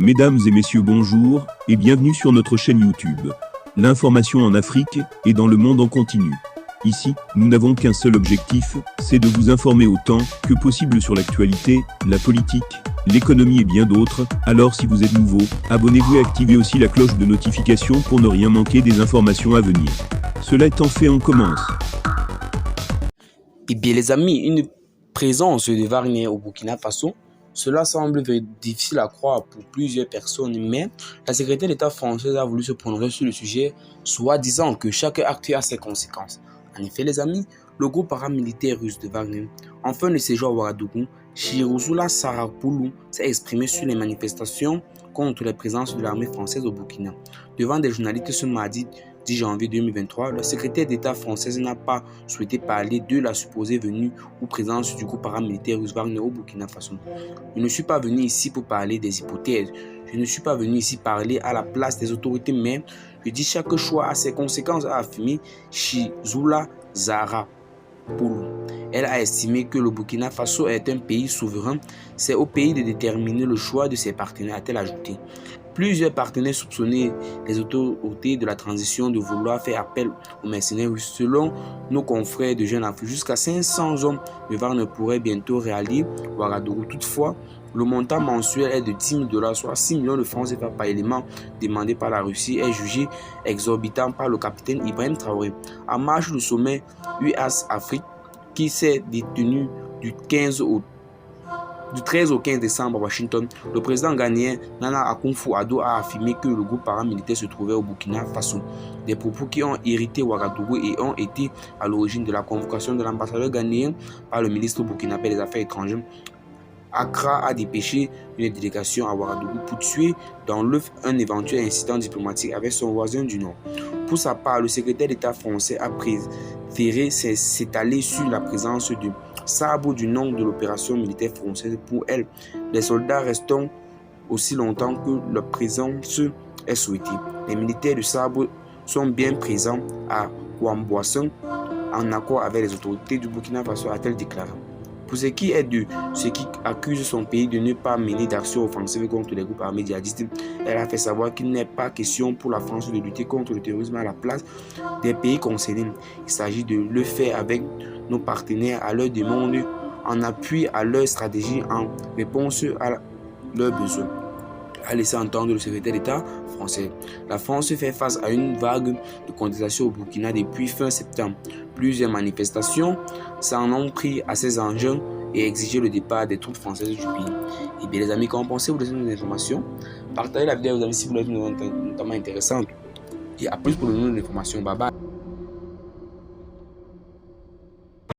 Mesdames et messieurs, bonjour et bienvenue sur notre chaîne YouTube. L'information en Afrique et dans le monde en continu. Ici, nous n'avons qu'un seul objectif, c'est de vous informer autant que possible sur l'actualité, la politique, l'économie et bien d'autres. Alors si vous êtes nouveau, abonnez-vous et activez aussi la cloche de notification pour ne rien manquer des informations à venir. Cela étant fait, on commence. Eh bien les amis, une présence de Wagner au Burkina Faso, cela semble difficile à croire pour plusieurs personnes, mais la secrétaire d'État française a voulu se prononcer sur le sujet, soit disant que chaque acte a ses conséquences. En effet les amis, le groupe paramilitaire russe de Wagner, en fin de séjour à Ouagadougou, Chirozula Sarapoulou s'est exprimé sur les manifestations contre la présence de l'armée française au Burkina. Devant des journalistes ce mardi 10 janvier 2023, le secrétaire d'État française n'a pas souhaité parler de la supposée venue ou présence du groupe paramilitaire russe Wagner au Burkina Faso. Je ne suis pas venu ici pour parler des hypothèses. Je ne suis pas venu ici parler à la place des autorités, mais je dis chaque choix a ses conséquences, a affirmé Chizula Sarapoulou. Elle a estimé que le Burkina Faso est un pays souverain. C'est au pays de déterminer le choix de ses partenaires, a-t-elle ajouté. Plusieurs partenaires soupçonnaient les autorités de la transition de vouloir faire appel aux mercenaires russes. Selon nos confrères de Jeune Afrique, jusqu'à 500 hommes de Wagner pourraient bientôt rallier Ouagadougou. Toutefois, le montant mensuel est de 10 000 $, soit 6 millions de francs CFA par élément demandé par la Russie, est jugé exorbitant par le capitaine Ibrahim Traoré. En marge du sommet US-Afrique qui s'est détenu du 13 au 15 décembre à Washington, le président ghanéen Nana Akufo-Addo a affirmé que le groupe paramilitaire se trouvait au Burkina Faso. Des propos qui ont irrité Ouagadougou et ont été à l'origine de la convocation de l'ambassadeur ghanéen par le ministre burkinabé des Affaires étrangères. Accra a dépêché une délégation à Ouagadougou pour tuer dans l'œuf un éventuel incident diplomatique avec son voisin du Nord. Pour sa part, le secrétaire d'État français a préféré s'étaler sur la présence de Sabo du nom de l'opération militaire française. Pour elle, les soldats restent aussi longtemps que leur présence est souhaitée. Les militaires de Sabo sont bien présents à Ouamboisson en accord avec les autorités du Burkina Faso, a-t-elle déclaré. Pour ce qui est de ce qui accuse son pays de ne pas mener d'action offensive contre les groupes armés djihadistes, elle a fait savoir qu'il n'est pas question pour la France de lutter contre le terrorisme à la place des pays concernés. Il s'agit de le faire avec nos partenaires à leur demande, en appui à leur stratégie, en réponse à leurs besoins, a laissé entendre le secrétaire d'État français. La France fait face à une vague de contestation au Burkina depuis fin septembre. Plusieurs manifestations s'en ont pris à ces enjeux et exigé le départ des troupes françaises du pays. Et bien les amis, qu'en pensez-vous de ces informations? Partagez la vidéo avec vos amis si vous l'avez notamment intéressante. Et à plus pour le nom de l'information. Bye bye.